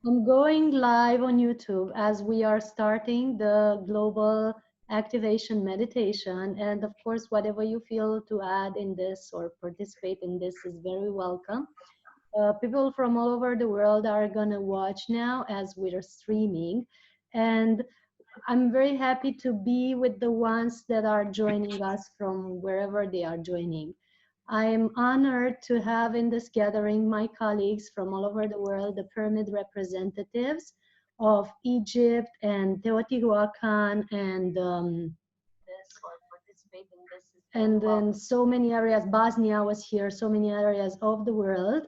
I'm going live on YouTube as we are starting the global activation meditation. And of course, whatever you feel to add in this or participate in this is very welcome. People from all over the world are going to watch now as we're streaming. And I'm very happy to be with the ones that are joining us from wherever they are joining. I am honored to have in this gathering my colleagues from all over the world, the pyramid representatives of Egypt and Teotihuacan and then so many areas. Bosnia was here, so many areas of the world.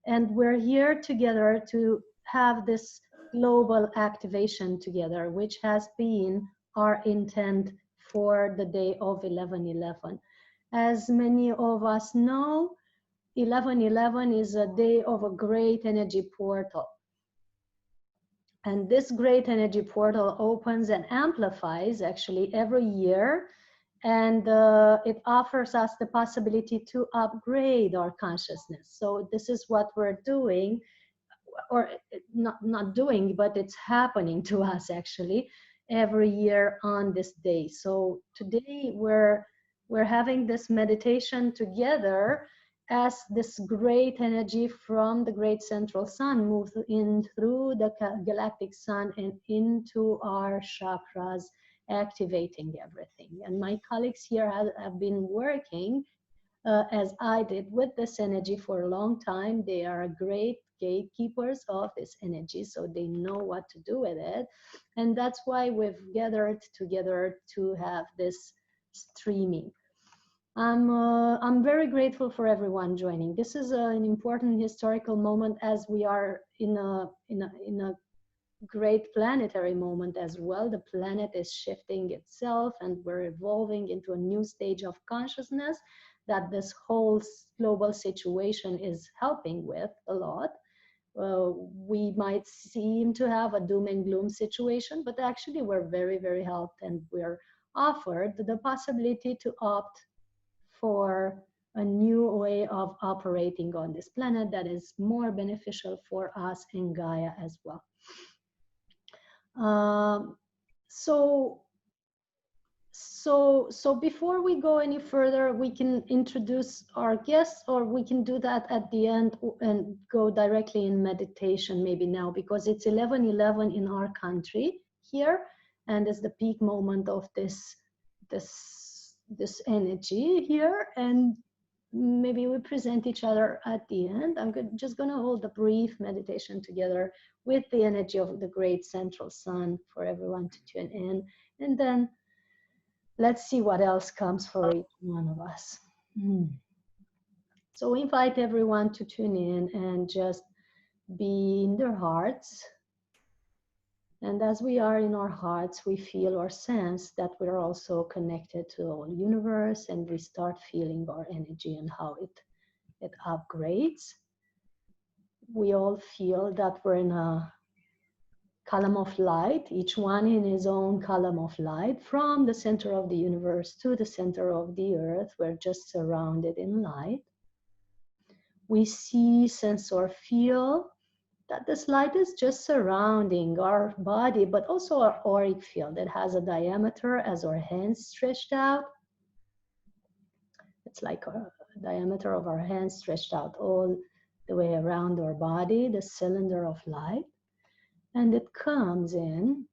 And we're here together to have this global activation together, which has been our intent for the day of 11/11. As many of us know, 11/11 is a day of a great energy portal. And this great energy portal opens and amplifies actually every year. And it offers us the possibility to upgrade our consciousness. So this is what we're doing, or not doing, but it's happening to us actually every year on this day. So today we're having this meditation together as this great energy from the great central sun moves in through the galactic sun and into our chakras, activating everything. And my colleagues here have been working as I did with this energy for a long time. They are great gatekeepers of this energy, so they know what to do with it. And that's why we've gathered together to have this streaming. I'm very grateful for everyone joining. This is an important historical moment as we are in a great planetary moment as well. The planet is shifting itself and we're evolving into a new stage of consciousness that this whole global situation is helping with a lot. We might seem to have a doom and gloom situation, but actually we're very, very helped and we're offered the possibility to opt for a new way of operating on this planet that is more beneficial for us and Gaia as well. Um, so, so before we go any further, we can introduce our guests, or we can do that at the end and go directly in meditation maybe now, because it's 11/11 in our country here, and it's the peak moment of this energy here, and maybe we present each other at the end. I'm just going to hold a brief meditation together with the energy of the great central sun for everyone to tune in. And then let's see what else comes for each one of us. So we invite everyone to tune in and just be in their hearts. And as we are in our hearts, we feel or sense that we're also connected to the whole universe, and we start feeling our energy and how it upgrades. We all feel that we're in a column of light, each one in his own column of light, from the center of the universe to the center of the earth. We're just surrounded in light. We see, sense, or feel that this light is just surrounding our body, but also our auric field. It has a diameter as our hands stretched out. It's like a diameter of our hands stretched out all the way around our body, the cylinder of light. And it comes in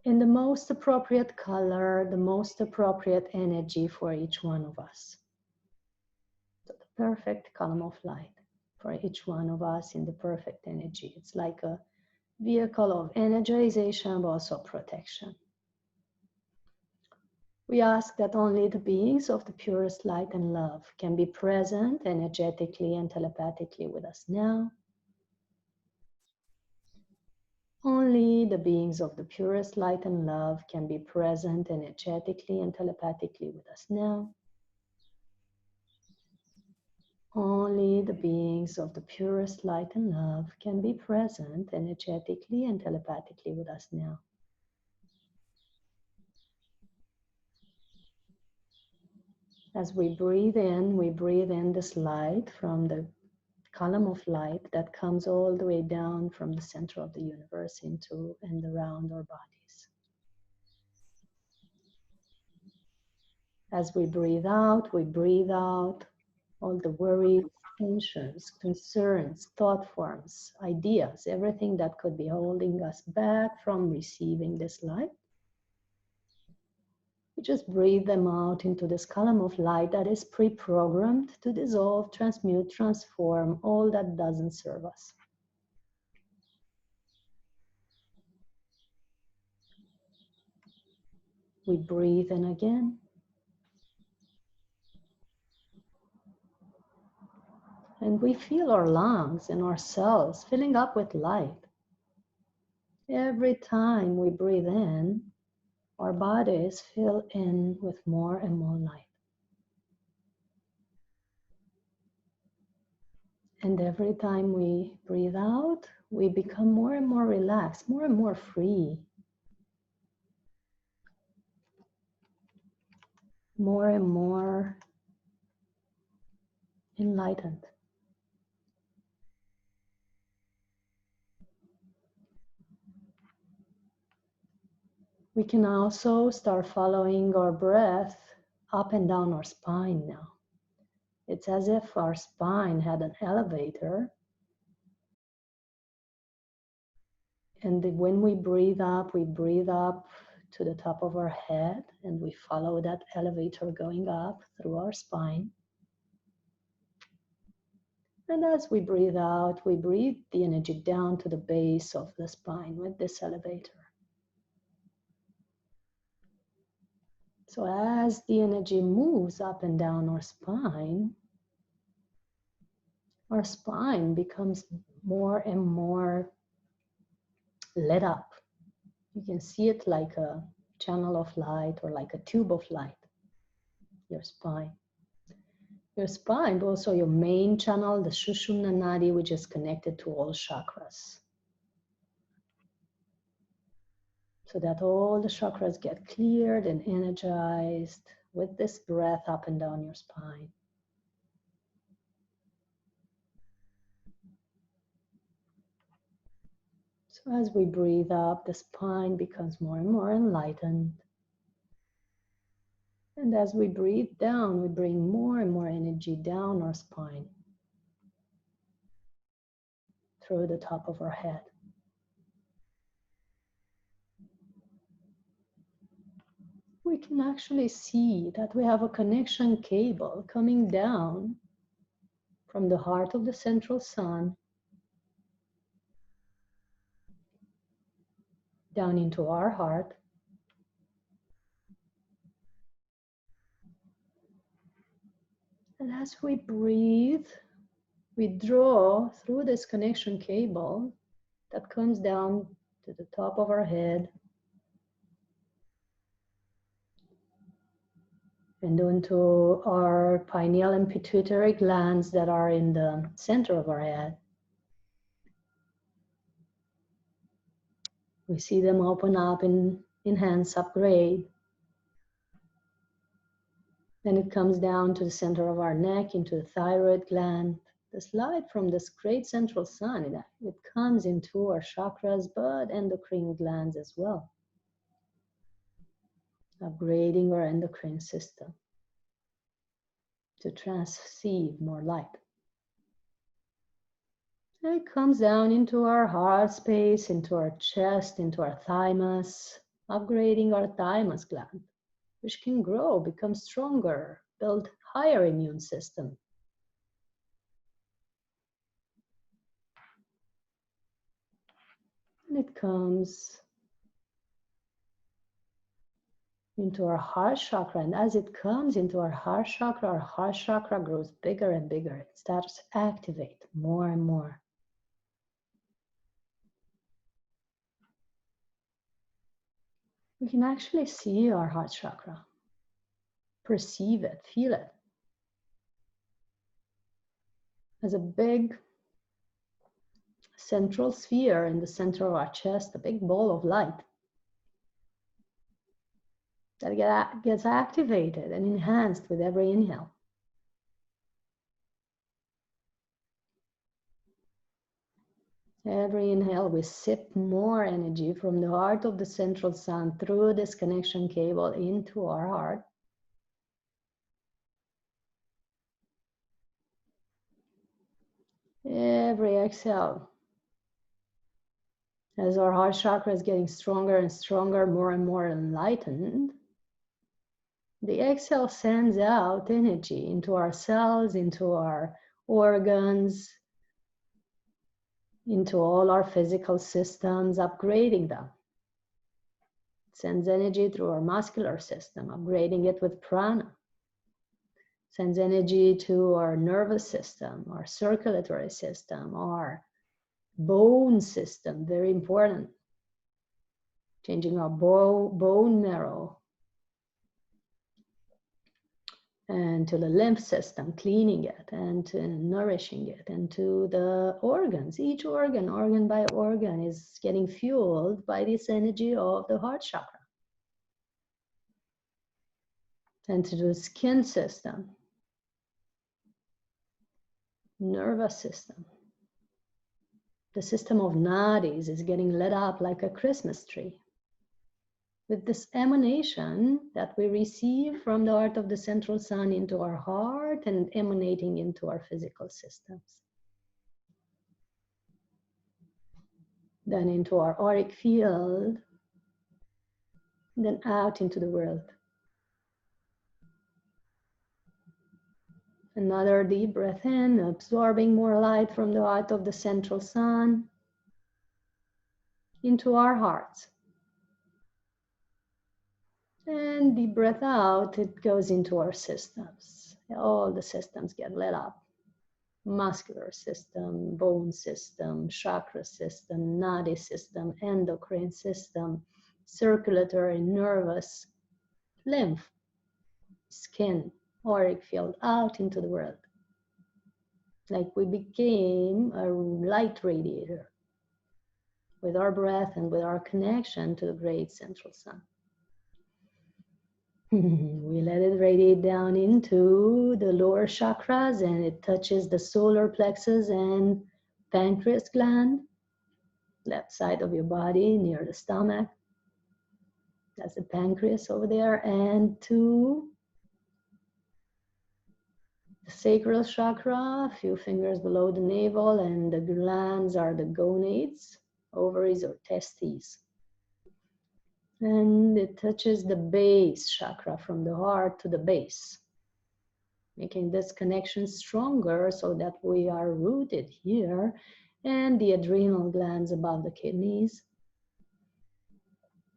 the most appropriate color, the most appropriate energy for each one of us. So the perfect column of light for each one of us in the perfect energy. It's like a vehicle of energization, but also protection. We ask that only the beings of the purest light and love can be present energetically and telepathically with us now. Only the beings of the purest light and love can be present energetically and telepathically with us now. Only the beings of the purest light and love can be present energetically and telepathically with us now. As we breathe in this light from the column of light that comes all the way down from the center of the universe into and around our bodies. As we breathe out all the worries, tensions, concerns, thought forms, ideas, everything that could be holding us back from receiving this light. We just breathe them out into this column of light that is pre-programmed to dissolve, transmute, transform all that doesn't serve us. We breathe in again. And we feel our lungs and our cells filling up with light. Every time we breathe in, our bodies fill in with more and more light. And every time we breathe out, we become more and more relaxed, more and more free, more and more enlightened. We can also start following our breath up and down our spine now. It's as if our spine had an elevator. And when we breathe up to the top of our head, and we follow that elevator going up through our spine. And as we breathe out, we breathe the energy down to the base of the spine with this elevator. So as the energy moves up and down our spine becomes more and more lit up. You can see it like a channel of light or like a tube of light, your spine. Your spine, but also your main channel, the Sushumna Nadi, which is connected to all chakras. So that all the chakras get cleared and energized with this breath up and down your spine. So as we breathe up, the spine becomes more and more enlightened. And as we breathe down, we bring more and more energy down our spine through the top of our head. We can actually see that we have a connection cable coming down from the heart of the central sun down into our heart. And as we breathe, we draw through this connection cable that comes down to the top of our head and onto our pineal and pituitary glands that are in the center of our head. We see them open up and enhance, upgrade. Then it comes down to the center of our neck, into the thyroid gland. This light from this great central sun, it comes into our chakras, but endocrine glands as well, upgrading our endocrine system to transceive more light. And it comes down into our heart space, into our chest, into our thymus, upgrading our thymus gland, which can grow, become stronger, build higher immune system. And it comes into our heart chakra. And as it comes into our heart chakra grows bigger and bigger. It starts to activate more and more. We can actually see our heart chakra, perceive it, feel it as a big central sphere in the center of our chest, a big ball of light that gets activated and enhanced with every inhale. Every inhale, we sip more energy from the heart of the central sun through this connection cable into our heart. Every exhale, as our heart chakra is getting stronger and stronger, more and more enlightened, the exhale sends out energy into our cells, into our organs, into all our physical systems, upgrading them. It sends energy through our muscular system, upgrading it with prana. Sends energy to our nervous system, our circulatory system, our bone system, very important. Changing our bone marrow, and to the lymph system, cleaning it and to nourishing it, and to the organs. Each organ by organ, is getting fueled by this energy of the heart chakra. And to the skin system, nervous system. The system of nadis is getting lit up like a Christmas tree, with this emanation that we receive from the heart of the central sun into our heart and emanating into our physical systems. Then into our auric field, then out into the world. Another deep breath in, absorbing more light from the heart of the central sun into our hearts. And deep breath out, it goes into our systems. All the systems get lit up. Muscular system, bone system, chakra system, nadi system, endocrine system, circulatory, nervous, lymph, skin, auric field, out into the world. Like we became a light radiator with our breath and with our connection to the great central sun. We let it radiate down into the lower chakras, and it touches the solar plexus and pancreas gland, left side of your body near the stomach. That's the pancreas over there, and to the sacral chakra, a few fingers below the navel, and the glands are the gonads, ovaries or testes. And it touches the base chakra from the heart to the base, making this connection stronger so that we are rooted here, and the adrenal glands above the kidneys,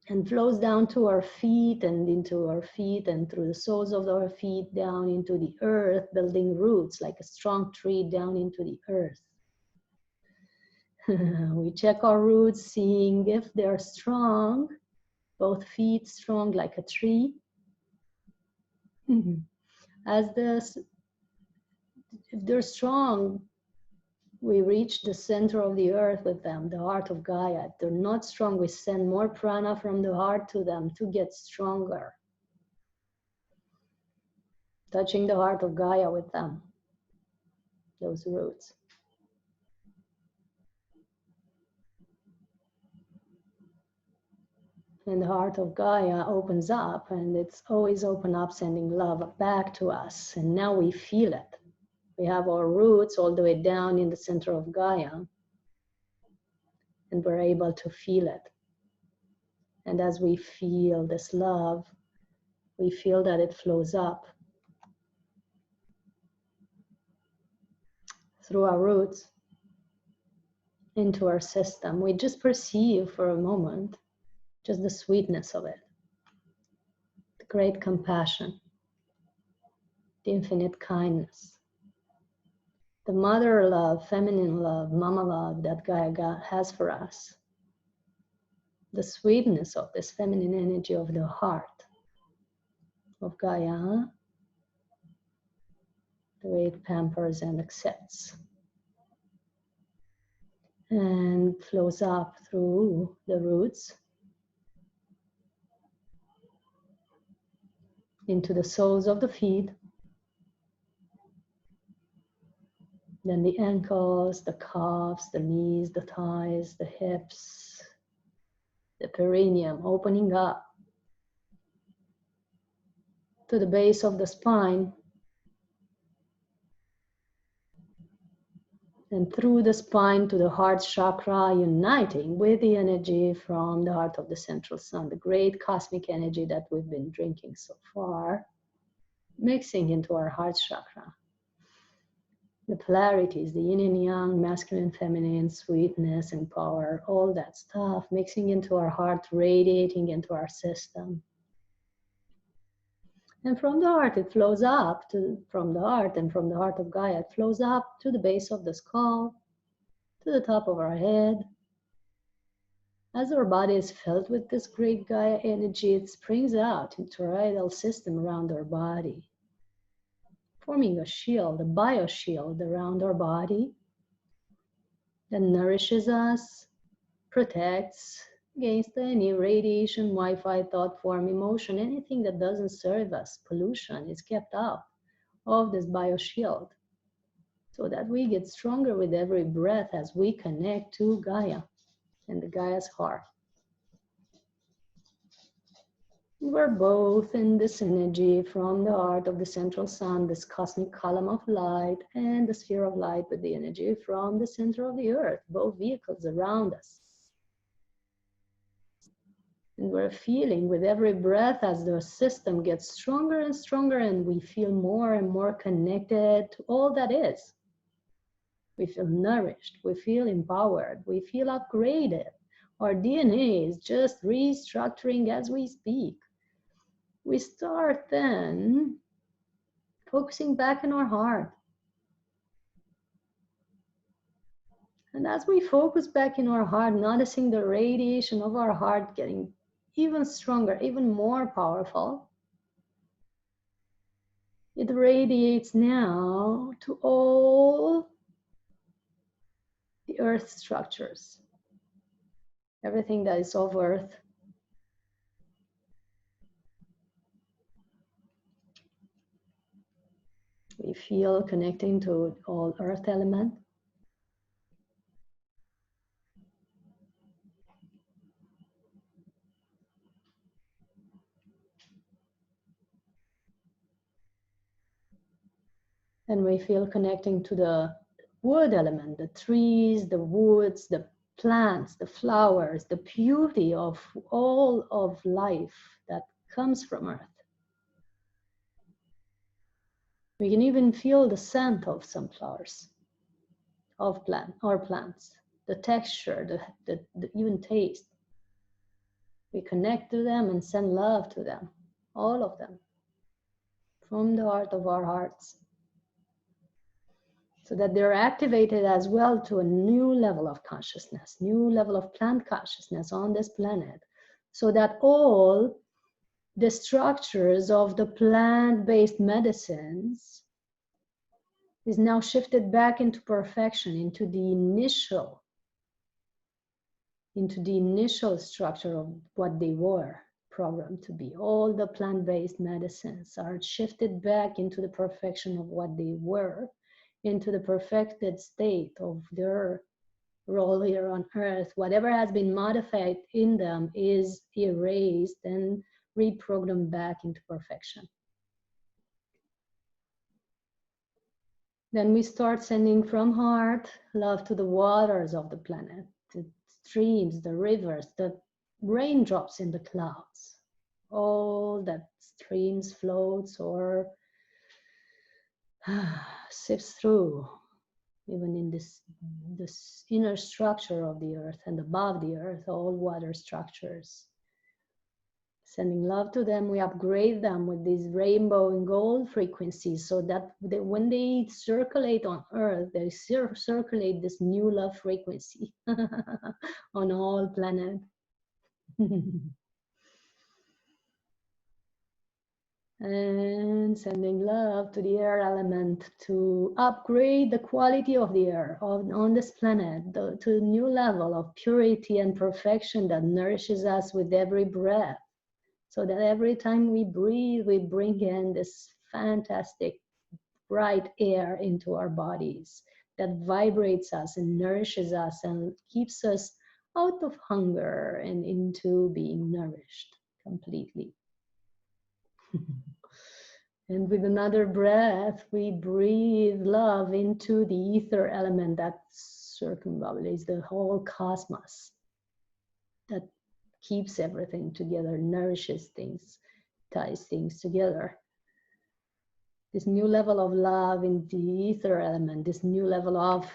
and flows down to our feet and into our feet and through the soles of our feet down into the earth, building roots like a strong tree down into the earth. We check our roots, seeing if they're strong, both feet strong like a tree. If they're strong, we reach the center of the earth with them, the heart of Gaia. If they're not strong, we send more prana from the heart to them to get stronger. Touching the heart of Gaia with them, those roots. And the heart of Gaia opens up, and it's always open up, sending love back to us. And now we feel it. We have our roots all the way down in the center of Gaia, and we're able to feel it. And as we feel this love, we feel that it flows up through our roots into our system. We just perceive for a moment just the sweetness of it, the great compassion, the infinite kindness, the mother love, feminine love, mama love that Gaia has for us, the sweetness of this feminine energy of the heart of Gaia, the way it pampers and accepts and flows up through the roots into the soles of the feet, Then the ankles, the calves, the knees, the thighs, the hips, the perineum opening up to the base of the spine, and through the spine to the heart chakra, uniting with the energy from the heart of the central sun, the great cosmic energy that we've been drinking so far, mixing into our heart chakra. The polarities, the yin and yang, masculine, feminine, sweetness and power, all that stuff mixing into our heart, radiating into our system. And from the heart, it flows up from the heart, and from the heart of Gaia, it flows up to the base of the skull, to the top of our head. As our body is filled with this great Gaia energy, it springs out into the toroidal system around our body, forming a shield, a bioshield around our body that nourishes us, protects against any radiation, Wi-Fi, thought form, emotion, anything that doesn't serve us. Pollution is kept out of this bioshield so that we get stronger with every breath as we connect to Gaia and the Gaia's heart. We're both in this energy from the heart of the central sun, this cosmic column of light, and the sphere of light with the energy from the center of the earth, both vehicles around us. And we're feeling with every breath as the system gets stronger and stronger, and we feel more and more connected to all that is. We feel nourished, we feel empowered, we feel upgraded. Our DNA is just restructuring as we speak. We start then focusing back in our heart. And as we focus back in our heart, noticing the radiation of our heart getting even stronger, even more powerful, it radiates now to all the earth structures, everything that is of earth. We feel connecting to all earth element. And we feel connecting to the wood element, the trees, the woods, the plants, the flowers, the beauty of all of life that comes from earth. We can even feel the scent of some flowers, of plants, the texture, the even taste. We connect to them and send love to them, all of them, from the heart of our hearts, so that they're activated as well to a new level of consciousness, new level of plant consciousness on this planet, so that all the structures of the plant-based medicines is now shifted back into perfection, into the initial structure of what they were programmed to be. All the plant-based medicines are shifted back into the perfection of what they were, into the perfected state of their role here on earth. Whatever has been modified in them is erased and reprogrammed back into perfection. Then we start sending from heart love to the waters of the planet, the streams, the rivers, the raindrops in the clouds, all that streams, floats, or sifts through, even in this inner structure of the earth and above the earth, all water structures. Sending love to them, we upgrade them with these rainbow and gold frequencies, so that when they circulate on earth, they circulate this new love frequency on all planet. And sending love to the air element to upgrade the quality of the air on this planet to a new level of purity and perfection that nourishes us with every breath. So that every time we breathe, we bring in this fantastic bright air into our bodies that vibrates us and nourishes us and keeps us out of hunger and into being nourished completely. And with another breath, we breathe love into the ether element that circumambulates the whole cosmos, that keeps everything together, nourishes things, ties things together. This new level of love in the ether element, this new level of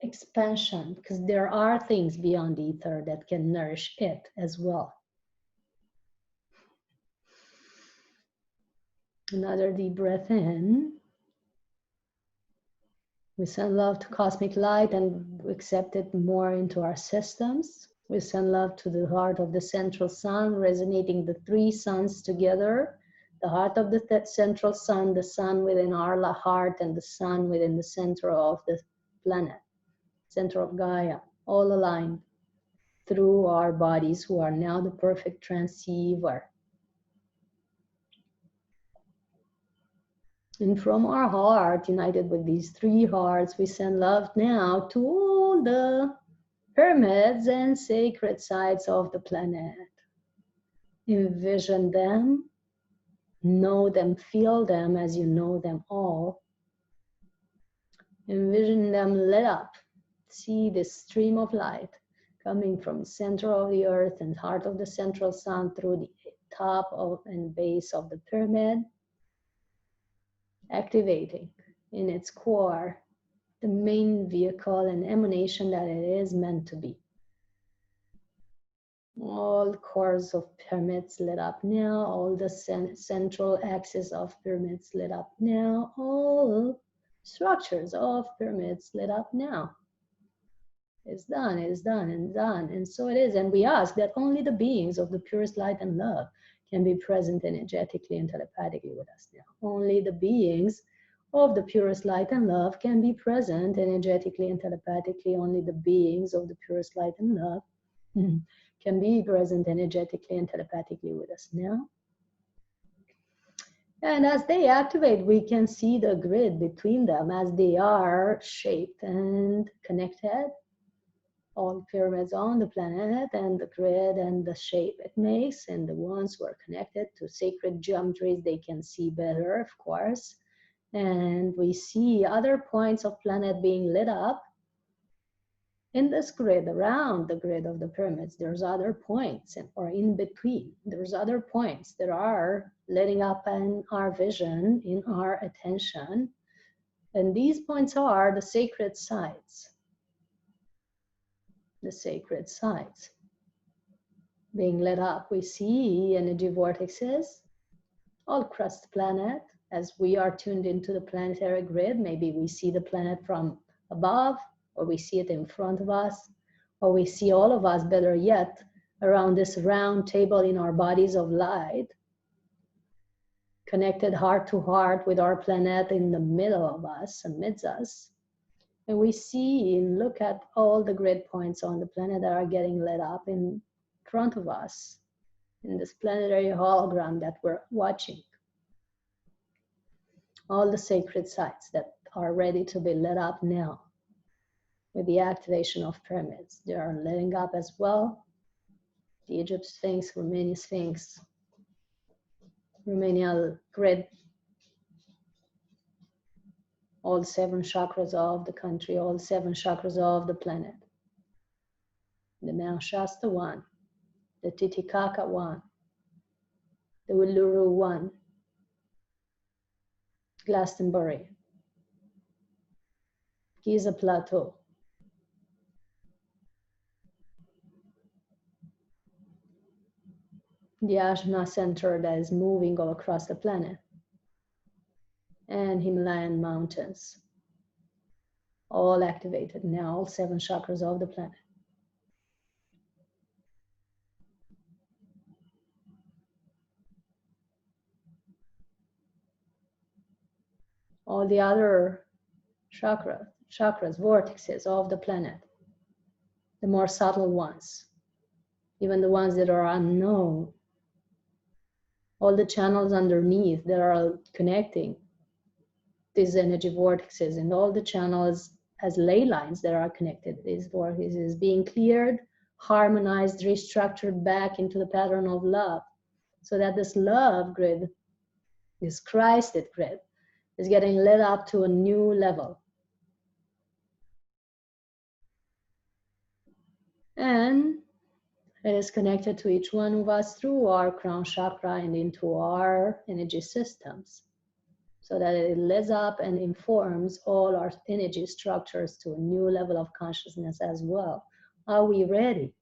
expansion, because there are things beyond the ether that can nourish it as well. Another deep breath in. We send love to cosmic light and accept it more into our systems. We send love to the heart of the central sun, resonating the three suns together. The heart of the central sun, the sun within our heart, and the sun within the center of the planet, center of Gaia, all aligned through our bodies, who are now the perfect transceiver. And from our heart, united with these three hearts, we send love now to all the pyramids and sacred sites of the planet. Envision them, know them, feel them as you know them all. Envision them lit up. See this stream of light coming from the center of the earth and heart of the central sun through the top of and base of the pyramid, activating in its core the main vehicle and emanation that it is meant to be. All cores of pyramids lit up now, all the central axis of pyramids lit up now, all structures of pyramids lit up now. It's done, it's done, and done, and so it is. And we ask that only the beings of the purest light and love can be present energetically and telepathically with us now. Only the beings of the purest light and love can be present energetically and telepathically. Only the beings of the purest light and love can be present energetically and telepathically with us now. And as they activate, we can see the grid between them as they are shaped and connected. All pyramids on the planet and the grid and the shape it makes, and the ones who are connected to sacred geometries, they can see better, of course. And we see other points of planet being lit up in this grid, around the grid of the pyramids. There's other points, or in between, there's other points that are lighting up in our vision, in our attention. And these points are the sacred sites. The sacred sites being lit up. We see energy vortexes all across the planet as we are tuned into the planetary grid. Maybe we see the planet from above, or we see it in front of us, or we see all of us, better yet, around this round table in our bodies of light, connected heart to heart with our planet in the middle of us, amidst us. And we see and look at all the grid points on the planet that are getting lit up in front of us in this planetary hologram that we're watching. All the sacred sites that are ready to be lit up now with the activation of pyramids. They are lighting up as well. The Egypt Sphinx, Romania Sphinx, Romania grid, all 7 chakras of the country, all 7 chakras of the planet. The Mount Shasta one, the Titicaca one, the Uluru one, Glastonbury, Giza Plateau, the Ajna Center that is moving all across the planet, and Himalayan mountains, all activated now, all 7 chakras of the planet. All the other chakras, vortexes of the planet, the more subtle ones, even the ones that are unknown, all the channels underneath that are connecting these energy vortices and all the channels as ley lines that are connected. These vortices being cleared, harmonized, restructured back into the pattern of love, so that this love grid, this Christed grid, is getting lit up to a new level. And it is connected to each one of us through our crown chakra and into our energy systems, so that it lights up and informs all our energy structures to a new level of consciousness as well. Are we ready?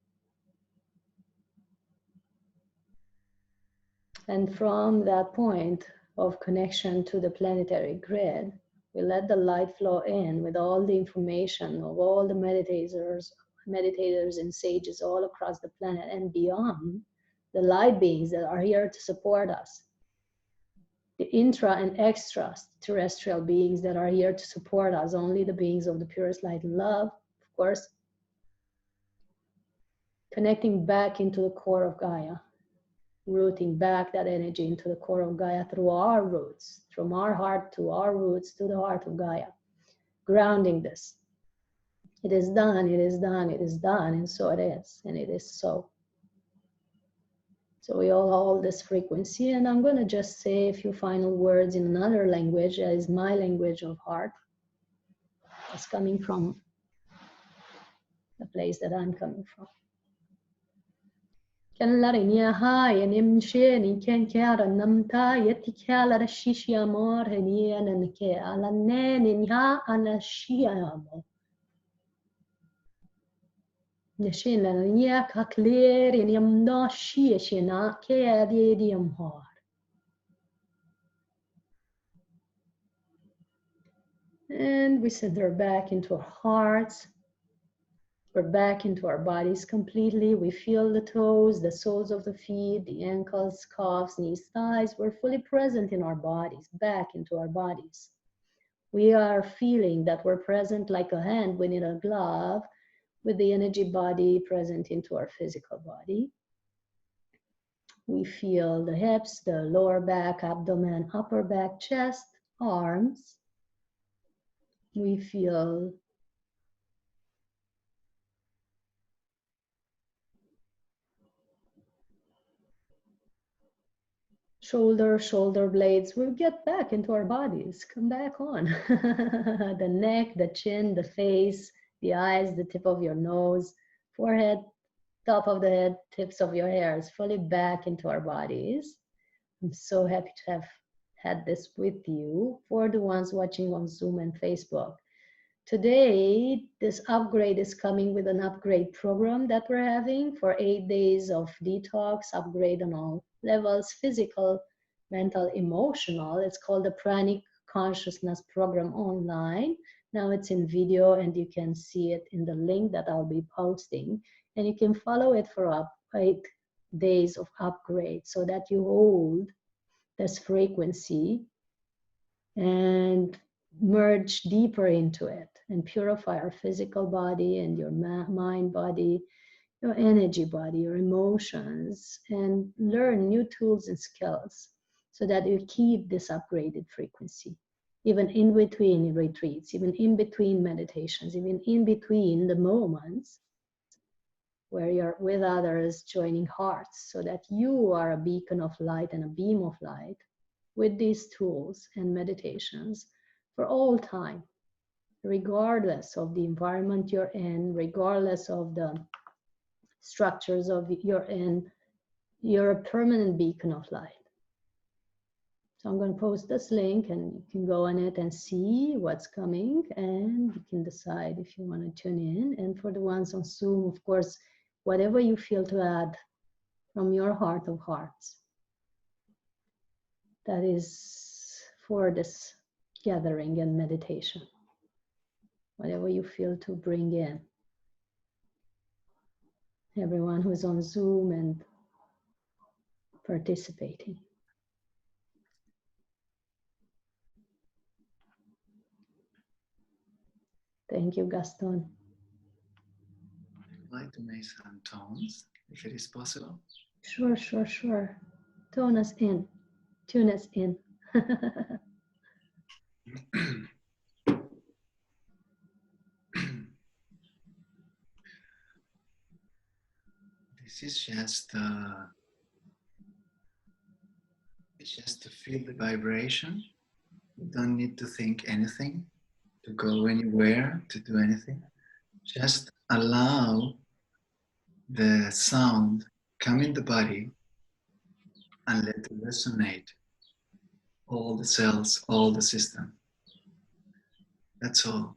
And from that point of connection to the planetary grid, we let the light flow in with all the information of all the meditators and sages all across the planet and beyond, the light beings that are here to support us, the intra and extra terrestrial beings that are here to support us, only the beings of the purest light and love, of course, connecting back into the core of Gaia, rooting back that energy into the core of Gaia through our roots, from our heart to our roots to the heart of Gaia, grounding this. It is done, it is done, it is done, and so it is, and it is so. So we all hold this frequency, and I'm going to just say a few final words in another language that is my language of heart. It's coming from the place that I'm coming from. Can la rinia ha yanim she ni ken kara namta yeti kala shishi amor ni anan ke ala ne ninya anashiamo. Neshin la rinia ka clear yam no shi shina ke adium har. And we center back into our hearts. We're back into our bodies completely. We feel the toes, the soles of the feet, the ankles, calves, knees, thighs. We're fully present in our bodies, back into our bodies. We are feeling that we're present like a hand within a glove, with the energy body present into our physical body. We feel the hips, the lower back, abdomen, upper back, chest, arms. We feel shoulder blades. We'll get back into our bodies, come back on. The neck, the chin, the face, the eyes, the tip of your nose, forehead, top of the head, tips of your hairs, fully back into our bodies. I'm so happy to have had this with you. For the ones watching on Zoom and Facebook, today this upgrade is coming with an upgrade program that we're having for 8 days of detox, upgrade on all levels, physical, mental, emotional. It's called the Pranic Consciousness Program online. Now it's in video, and you can see it in the link that I'll be posting, and you can follow it for 8 days of upgrade, so that you hold this frequency and merge deeper into it and purify our physical body and your mind body, your energy body, your emotions, and learn new tools and skills so that you keep this upgraded frequency, even in between retreats, even in between meditations, even in between the moments where you're with others joining hearts, so that you are a beacon of light and a beam of light with these tools and meditations for all time, regardless of the environment you're in, regardless of the structures of you're in. You're a permanent beacon of light. So I'm going to post this link, and you can go on it and see what's coming, and you can decide if you want to tune in. And for the ones on Zoom, of course, whatever you feel to add from your heart of hearts, that is for this gathering and meditation. Whatever you feel to bring in. Everyone who's on Zoom and participating. Thank you, Gaston. I'd like to make some tones, if it is possible. Sure, sure, sure. Tune us in. Tune us in. This is it's just to feel the vibration. You don't need to think anything, to go anywhere, to do anything. Just allow the sound come in the body and let it resonate all the cells, all the system. That's all.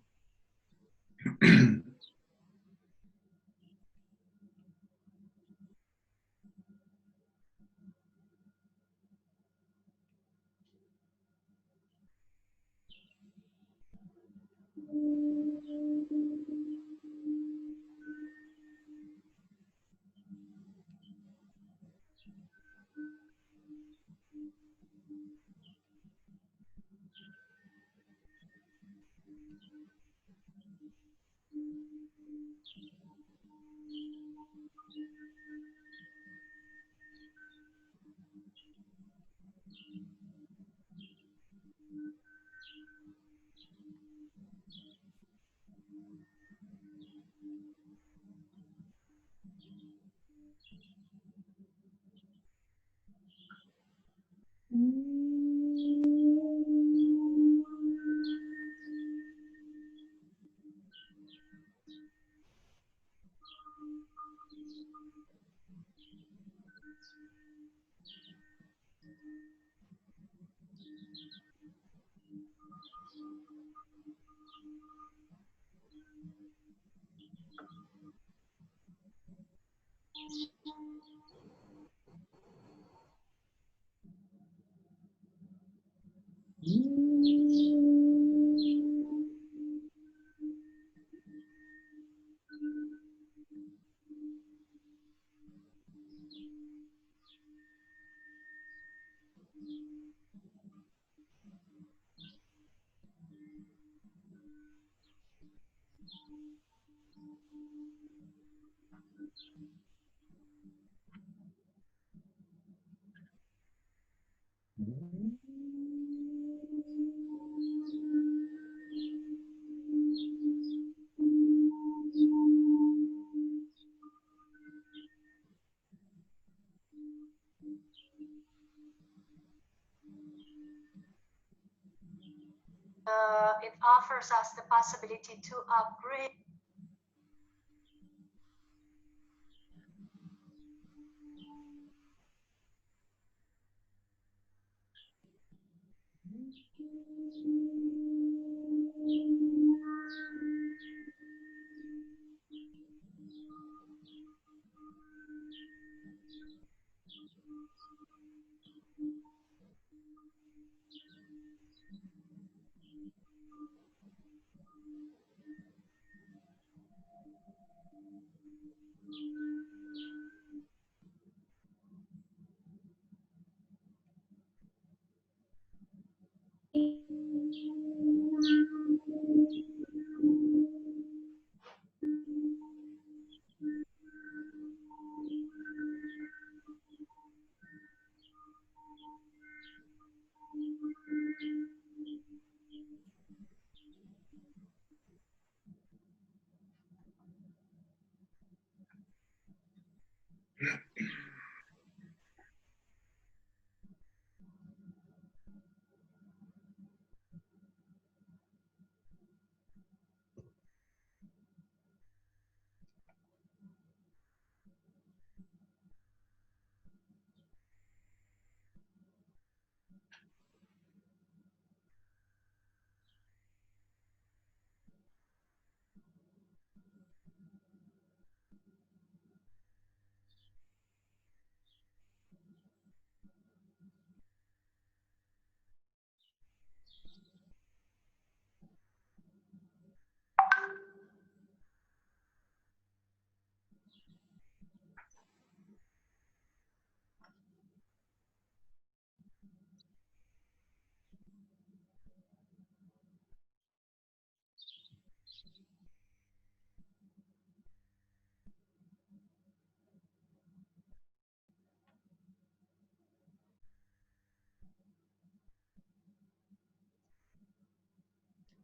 It offers us the possibility to upgrade.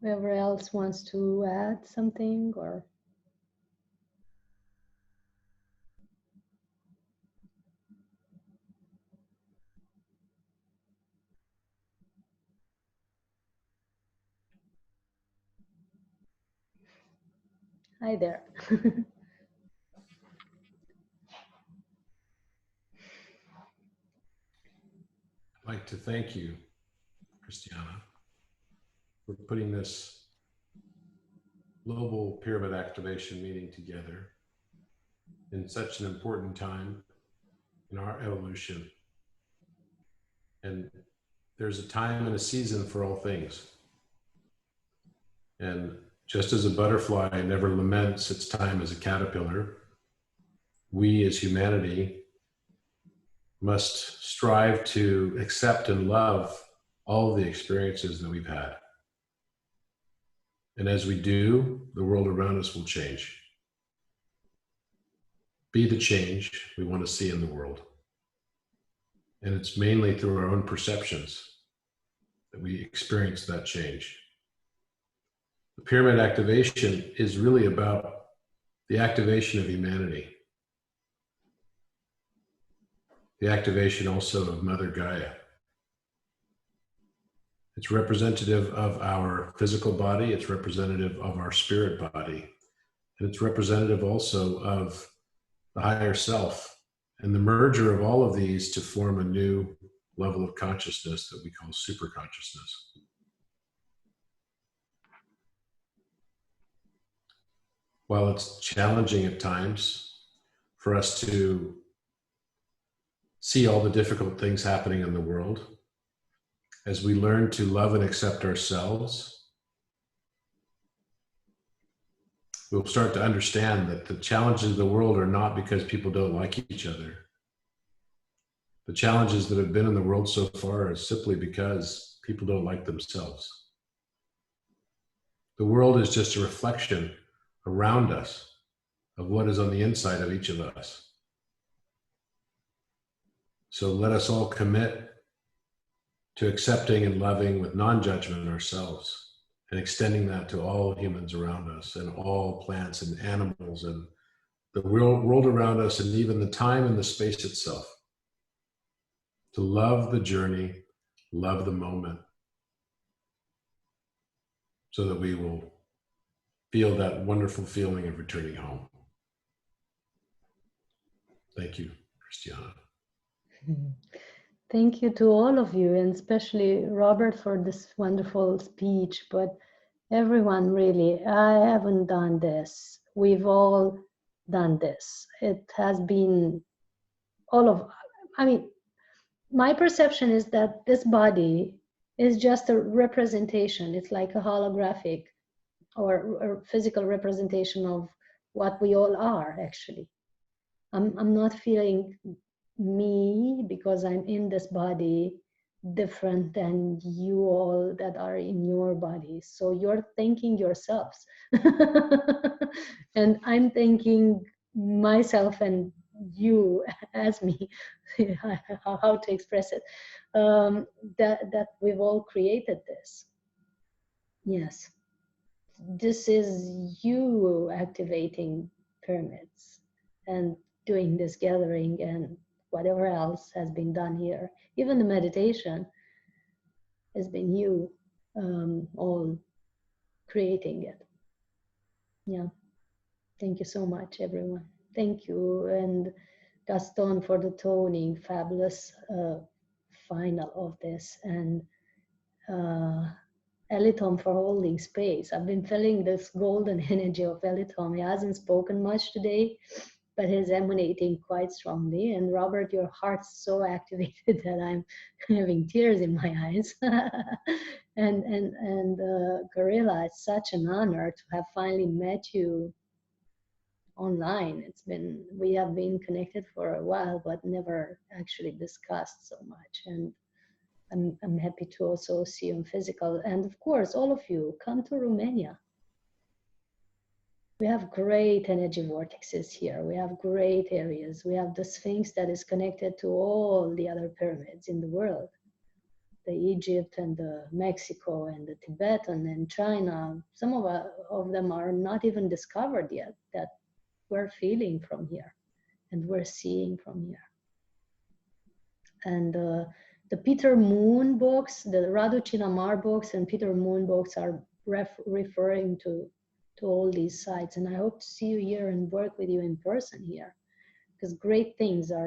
Whoever else wants to add something or Hi there. I'd like to thank you, Cristiana, for putting this global pyramid activation meeting together in such an important time in our evolution. And there's a time and a season for all things. And just as a butterfly never laments its time as a caterpillar, we as humanity must strive to accept and love all of the experiences that we've had. And as we do, the world around us will change. Be the change we want to see in the world. And it's mainly through our own perceptions that we experience that change. The pyramid activation is really about the activation of humanity, the activation also of Mother Gaia. It's representative of our physical body, it's representative of our spirit body, and it's representative also of the higher self, and the merger of all of these to form a new level of consciousness that we call super consciousness. While it's challenging at times for us to see all the difficult things happening in the world, as we learn to love and accept ourselves, we'll start to understand that the challenges of the world are not because people don't like each other. The challenges that have been in the world so far are simply because people don't like themselves. The world is just a reflection around us of what is on the inside of each of us. So let us all commit to accepting and loving with non-judgment ourselves and extending that to all humans around us and all plants and animals and the world around us and even the time and the space itself. To love the journey, love the moment, so that we will feel that wonderful feeling of returning home. Thank you, Cristiana. Thank you to all of you, and especially Robert for this wonderful speech, but everyone really, I haven't done this. We've all done this. It has been my perception is that this body is just a representation. It's like a holographic or physical representation of what we all are, actually. I'm not feeling me because I'm in this body different than you all that are in your body. So you're thinking yourselves. And I'm thinking myself and you as me, how to express it, that we've all created this. Yes. This is you activating pyramids and doing this gathering and whatever else has been done here. Even the meditation has been you all creating it. Yeah. Thank you so much, everyone. Thank you. And Gaston for the toning, fabulous final of this. And Elitom for holding space. I've been feeling this golden energy of Elitom. He hasn't spoken much today, but he's emanating quite strongly. And Robert, your heart's so activated that I'm having tears in my eyes. and Gorila, it's such an honor to have finally met you online. We have been connected for a while, but never actually discussed so much. And I'm happy to also see you in physical. And of course, all of you, come to Romania. We have great energy vortexes here. We have great areas. We have the Sphinx that is connected to all the other pyramids in the world. The Egypt and the Mexico and the Tibetan and China. Some of them are not even discovered yet, that we're feeling from here and we're seeing from here. And the Peter Moon books, the Radu Chinamar books and Peter Moon books are referring to to all these sites. And I hope to see you here and work with you in person here, because great things are